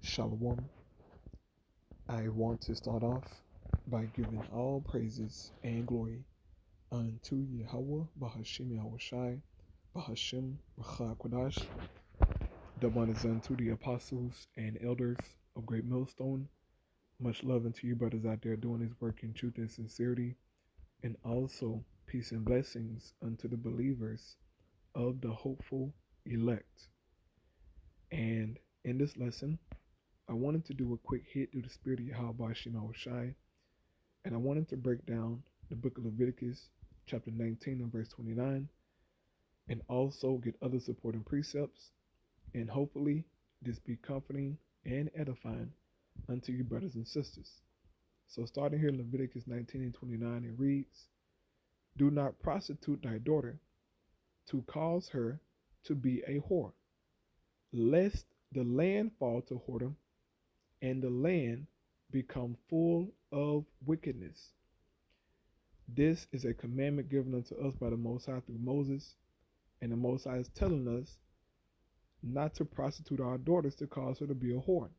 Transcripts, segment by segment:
Shalom. I want to start off by giving all praises and glory unto Yahweh, Bahashim Yahushai, Bahashim Racha Kodash. Double honors unto the apostles and elders of Great Millstone. Much love unto you brothers out there doing this work in truth and sincerity. And also peace and blessings unto the believers of the hopeful elect. And in this lesson, I wanted to do a quick hit through the spirit of Yahweh Shema Shai, and I wanted to break down the book of Leviticus, chapter 19 and verse 29, and also get other supporting precepts, and hopefully this be comforting and edifying unto you brothers and sisters. So starting here in Leviticus 19 and 29, it reads, "Do not prostitute thy daughter to cause her to be a whore, lest the land fall to whoredom, and the land become full of wickedness." This is a commandment given unto us by the Most High through Moses, and the Most High is telling us not to prostitute our daughters to cause her to be a whore.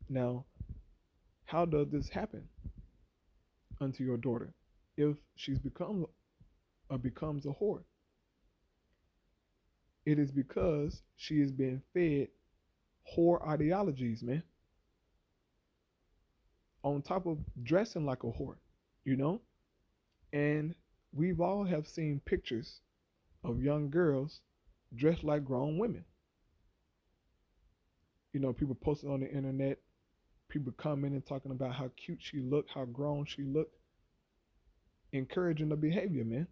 Now, how does this happen unto your daughter if she's becomes a whore? It is because she is being fed whore ideologies, man. On top of dressing like a whore, you know? And we've all have seen pictures of young girls dressed like grown women. You know, people posting on the internet, people commenting, talking about how cute she looked, how grown she looked, encouraging the behavior, man.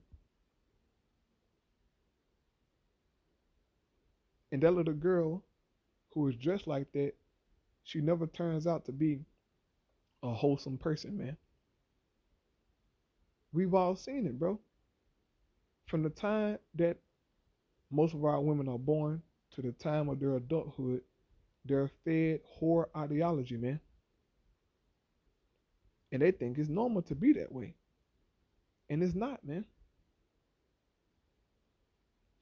And that little girl who is dressed like that, she never turns out to be a wholesome person, man. We've all seen it, bro. From the time that most of our women are born to the time of their adulthood, they're fed whore ideology, man. And they think it's normal to be that way. And it's not, man.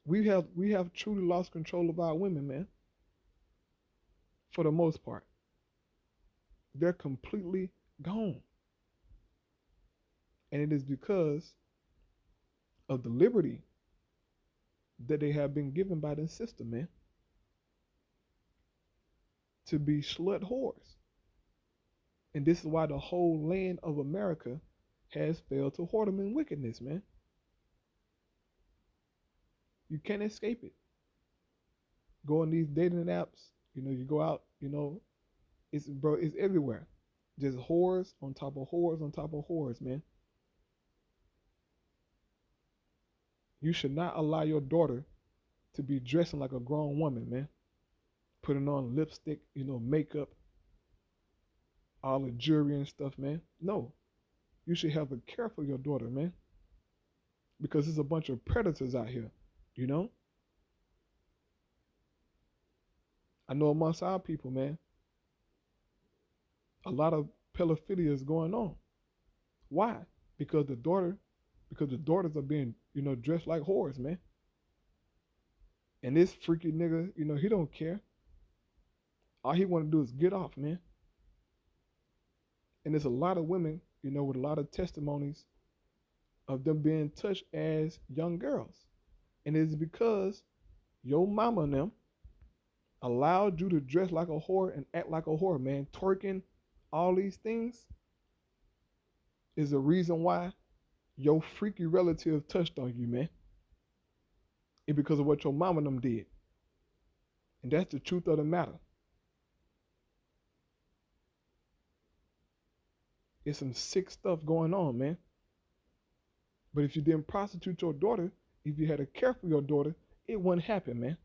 We have truly lost control of our women, man. For the most part. They're completely gone. And it is because of the liberty that they have been given by the system, man, to be slut whores. And this is why the whole land of America has failed to whoredom and wickedness, man. You can't escape it. Go on these dating apps, you go out, it's everywhere. Just whores on top of whores on top of whores, man. You should not allow your daughter to be dressing like a grown woman, man. Putting on lipstick, makeup, all the jewelry and stuff, man. No. You should have a care for your daughter, man. Because there's a bunch of predators out here, you know? I know amongst our people, man, a lot of pedophilia is going on. Why? Because the daughters are being, dressed like whores, man. And this freaky nigga, he don't care. All he want to do is get off, man. And there's a lot of women, with a lot of testimonies of them being touched as young girls. And it's because your mama and them allowed you to dress like a whore and act like a whore, man. Twerking, all these things is the reason why your freaky relative touched on you, man. It's because of what your mama and them did. And that's the truth of the matter. It's some sick stuff going on, man. But if you didn't prostitute your daughter, if you had a care for your daughter, it wouldn't happen, man.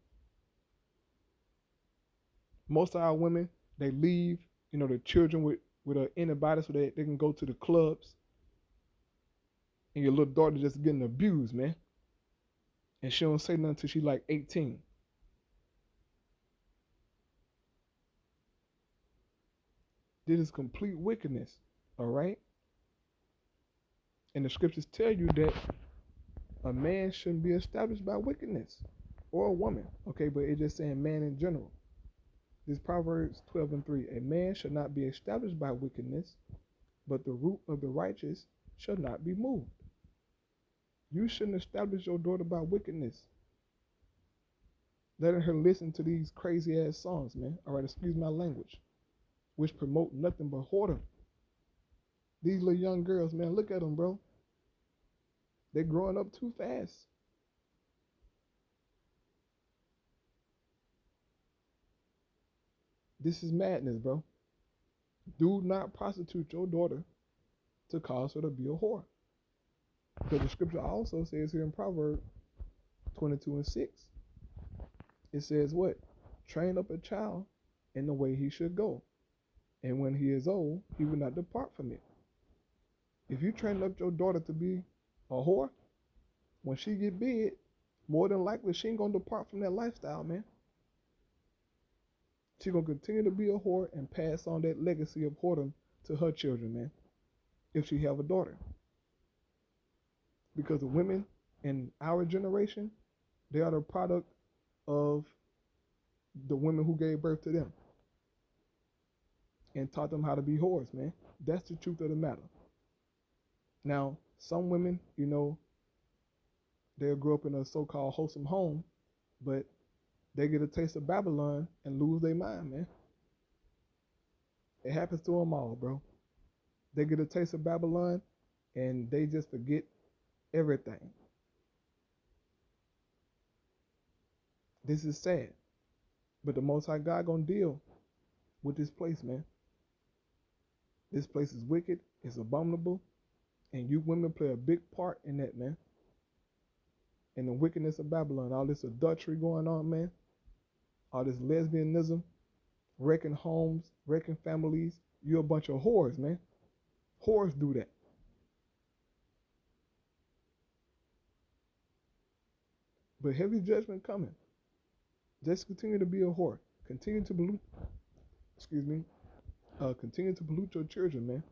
Most of our women, they leave, the children with antibiotics so they can go to the clubs. And your little daughter just getting abused, man. And she don't say nothing until she's like 18. This is complete wickedness, all right? And the scriptures tell you that a man shouldn't be established by wickedness, or a woman, okay? But it's just saying man in general. This Proverbs 12:3. A man shall not be established by wickedness, but the root of the righteous shall not be moved. You shouldn't establish your daughter by wickedness. Letting her listen to these crazy ass songs, man. All right, excuse my language, which promote nothing but whoredom. These little young girls, man, look at them, bro. They're growing up too fast. This is madness, bro. Do not prostitute your daughter to cause her to be a whore. Because the scripture also says here in Proverbs 22:6, it says what? Train up a child in the way he should go. And when he is old, he will not depart from it. If you train up your daughter to be a whore, when she get big, more than likely she ain't gonna depart from that lifestyle, man. She gonna continue to be a whore and pass on that legacy of whoredom to her children, man. If she have a daughter. Because the women in our generation, they are the product of the women who gave birth to them and taught them how to be whores, man. That's the truth of the matter. Now, some women, they'll grow up in a so-called wholesome home, but they get a taste of Babylon and lose their mind, man. It happens to them all, bro. They get a taste of Babylon and they just forget everything. This is sad. But the Most High God gonna deal with this place, man. This place is wicked, it's abominable, and you women play a big part in that, man. In the wickedness of Babylon, all this adultery going on, man. All this lesbianism, wrecking homes, wrecking families. You're a bunch of whores, man. Whores do that. But heavy judgment coming. Just continue to be a whore. Continue to pollute. Continue to pollute your children, man.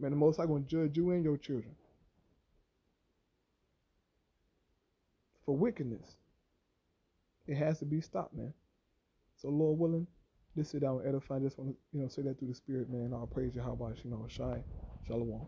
Man, the Most High gonna judge you and your children for wickedness. It has to be stopped, man. So, Lord willing, just sit down and edify. I just want to, say that through the Spirit, man. I'll praise you. How about Shema Shai? Shalom.